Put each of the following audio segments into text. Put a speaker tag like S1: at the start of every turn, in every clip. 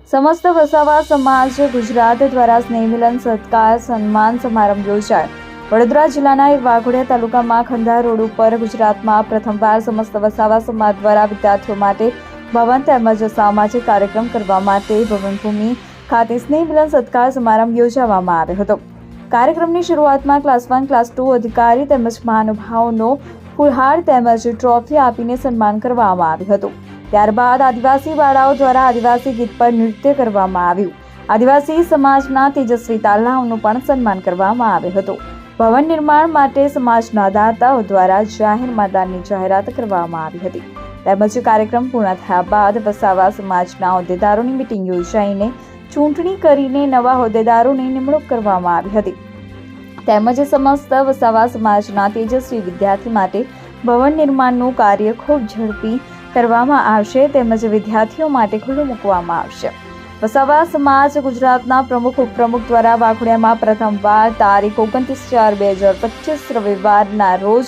S1: સમસ્ત વસાવા સમાજ ગુજરાત દ્વારા સ્નેહ મિલન સત્કાર સન્માન સમારંભ યોજાયો। વડોદરા જિલ્લાના વાઘોડિયા તાલુકામાં ખંભાત રોડ ઉપર ગુજરાતમાં પ્રથમવાર સમસ્ત વસાવા સમાજ દ્વારા વિદ્યાર્થીઓ માટે ભવન તેમજ સામાજિક કાર્યક્રમ કરવા માટે ભવનભૂમિ ખાતે સ્નેહ મિલન સત્કાર સમારંભ યોજવામાં આવ્યો હતો। કાર્યક્રમની શરૂઆતમાં ક્લાસ 1 ક્લાસ 2 અધિકારી તેમજ મહાનુભાવોનો ફૂલહાર તેમજ ટ્રોફી આપીને સન્માન કરવામાં આવ્યું હતું। ત્યારબાદ આદિવાસી બાળાઓ દ્વારા આદિવાસી ગીત પર નૃત્ય કરવામાં આવ્યું। આદિવાસી સમાજના તેજસ્વી તાલાઓનું પણ સન્માન કરવામાં આવ્યું હતું। ભવન નિર્માણ માટે સમાજના દાતાઓ દ્વારા જાહેર મતદાનની જાહેરાત કરવામાં આવી હતી। તેમજ કાર્યક્રમ પૂર્ણ થયા બાદ વસાવા સમાજના હોદ્દેદારોની મીટિંગ યોજાઈને ચૂંટણી કરીને નવા હોદ્દેદારોની નિમણૂક કરવામાં આવી હતી। તેમજ સમસ્ત વસાવા સમાજના તેજસ્વી વિદ્યાર્થી માટે ભવન નિર્માણનું કાર્ય ખૂબ ઝડપી કરવામાં આવશે તેમજ વિદ્યાર્થીઓ માટે ખુલ્લું મૂકવામાં આવશે। વસાવા સમાજ ગુજરાતના પ્રમુખ ઉપપ્રમુખ દ્વારા વાઘોડિયામાં પ્રથમવાર તારીખ 29/4/2025 રવિવારના રોજ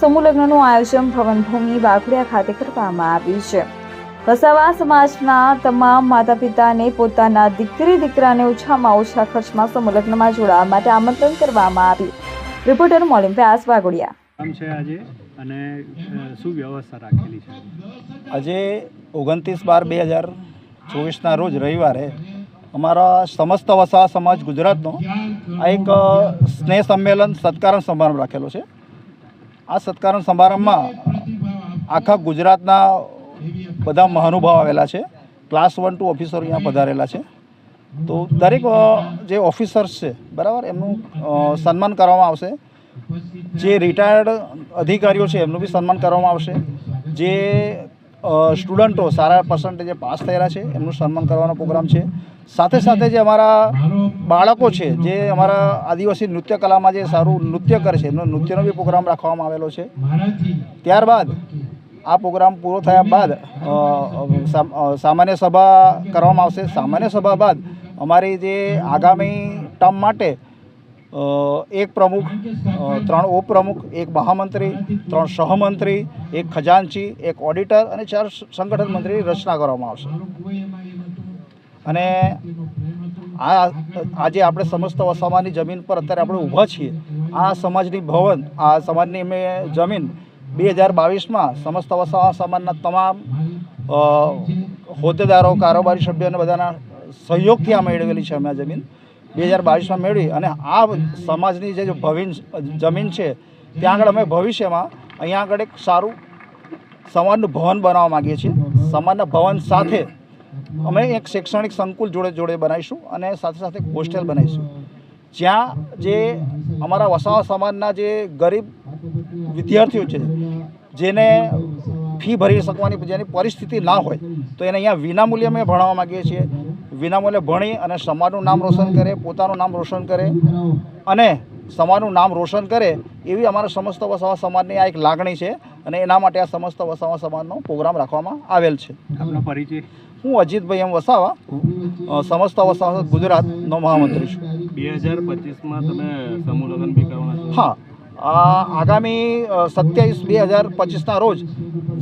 S1: સમૂહ લગ્નનું આયોજન ભવનભૂમિ વાઘોડિયા ખાતે કરવામાં આવ્યું છે। વસાવા સમાજના તમામ માતા પિતાને પોતાના દીકરી દીકરાને ઓછામાં ઓછા ખર્ચમાં સમૂહ લગ્નમાં જોડાવા માટે આમંત્રણ કરવામાં આવ્યું। રિપોર્ટર મોલિમ વ્યાસ, વાઘોડિયા।
S2: અને શું વ્યવસ્થા રાખેલી છે?
S3: આજે 29/12/2024ના રોજ રવિવારે અમારા સમસ્ત વસાવા સમાજ ગુજરાતનો આ એક સ્નેહ સંમેલન સત્કારણ સમારંભ રાખેલો છે। આ સત્કારણ સમારંભમાં આખા ગુજરાતના બધા મહાનુભાવ આવેલા છે। ક્લાસ 1 to ઓફિસર અહીંયા પધારેલા છે। તો દરેક જે ઓફિસર્સ છે બરાબર એમનું સન્માન કરવામાં આવશે। જે રિટાયર્ડ અધિકારીઓ છે એમનું બી સન્માન કરવામાં આવશે। જે સ્ટુડન્ટો સારા પર્સન્ટેજે પાસ થયેલા છે એમનું સન્માન કરવાનો પ્રોગ્રામ છે। સાથે સાથે જે અમારા બાળકો છે જે અમારા આદિવાસી નૃત્ય કલામાં જે સારું નૃત્ય કરે છે એમનો નૃત્યનો બી પ્રોગ્રામ રાખવામાં આવેલો છે। ત્યારબાદ આ પ્રોગ્રામ પૂરો થયા બાદ સામાન્ય સભા કરવામાં આવશે। સામાન્ય સભા બાદ અમારી જે આગામી ટર્મ માટે એક પ્રમુખ, 3 ઉપપ્રમુખ, એક મહામંત્રી, 3 સહમંત્રી, એક ખજાનચી, એક ઓડિટર અને 4 સંગઠન મંત્રીની રચના કરવામાં આવશે। અને આજે આપણે સમસ્ત વસાવાની જમીન પર અત્યારે આપણે ઊભા છીએ। આ સમાજની ભવન, આ સમાજની અમે જમીન 2022માં સમસ્ત વસાવા સમાજના તમામ હોદ્દેદારો, કારોબારી સભ્યોને બધાના સહયોગથી આ મેળવેલી છે। અમે આ જમીન 2022માં મેળવી અને આ સમાજની જે જમીન છે ત્યાં આગળ અમે ભવિષ્યમાં અહીંયા આગળ એક સારું સમાજનું ભવન બનાવવા માગીએ છીએ। સમાજના ભવન સાથે અમે એક શૈક્ષણિક સંકુલ જોડે બનાવીશું અને સાથે સાથે હોસ્ટેલ બનાવીશું, જ્યાં જે અમારા વસાવા સમાજના જે ગરીબ વિદ્યાર્થીઓ છે જેને ફી ભરી શકવાની જેની પરિસ્થિતિ ના હોય તો એને અહીંયા વિનામૂલ્યે અમે ભણાવવા માગીએ છીએ। વિનામૂલ્યે ભણી અને સમાજનું નામ રોશન કરે, પોતાનું નામ રોશન કરે અને સમાજનું નામ રોશન કરે એવી અમારા સમસ્ત વસાવા સમાજની આ એક લાગણી છે અને એના માટે આ સમસ્ત વસાવા સમાજનો પ્રોગ્રામ રાખવામાં આવેલ છે।
S2: આપનો પરિચય?
S3: હું અજીતભાઈ એમ વસાવા, સમસ્ત વસાવા ગુજરાતનો મહામંત્રી છું।
S2: 2025માં તમે સમૂહ લગ્ન બી કરવાના છો?
S3: હા, આગામી 27/2025ના રોજ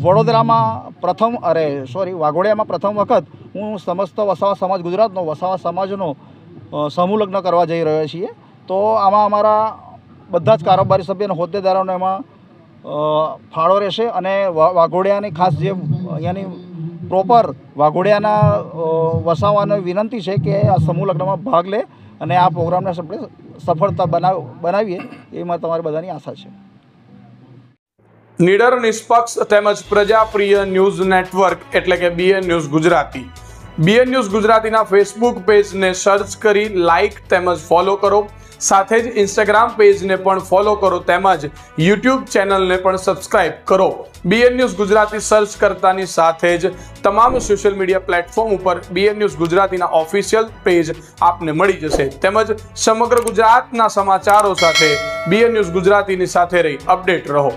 S3: વાઘોડિયામાં પ્રથમ વખત હું સમસ્ત વસાવા સમાજ ગુજરાતનો વસાવા સમાજનો સમૂહ લગ્ન કરવા જઈ રહ્યો છીએ। તો આમાં અમારા બધા જ કારોબારી સભ્ય અને હોદ્દેદારોનો એમાં ફાળો રહેશે અને વાઘોડિયાની ખાસ જે અહીંયાની પ્રોપર વાઘોડિયાના વસાવાને વિનંતી છે કે આ સમૂહ લગ્નમાં ભાગ લે અને આ પ્રોગ્રામને આપણે સફળતા બનાવીએ એમાં તમારી બધાની આશા છે।
S4: નીડર, નિષ્પક્ષ તેમજ પ્રજાપ્રિય ન્યૂઝ નેટવર્ક એટલે કે BN news Gujarati, BN news ગુજરાતીના ફેસબુક પેજને સર્ચ કરી લાઇક તેમજ ફોલો કરો। સાથે જ ઇન્સ્ટાગ્રામ પેજને પણ ફોલો કરો તેમજ યુટ્યુબ ચેનલને પણ સબસ્ક્રાઇબ કરો। BN ન્યૂઝ ગુજરાતી સર્ચ કરતાની સાથે જ તમામ સોશિયલ મીડિયા પ્લેટફોર્મ ઉપર BN ન્યૂઝ ગુજરાતીના ઓફિશિયલ પેજ આપને મળી જશે। તેમજ સમગ્ર ગુજરાતના સમાચારો સાથે BN ન્યૂઝ ગુજરાતીની સાથે રહી અપડેટ રહો।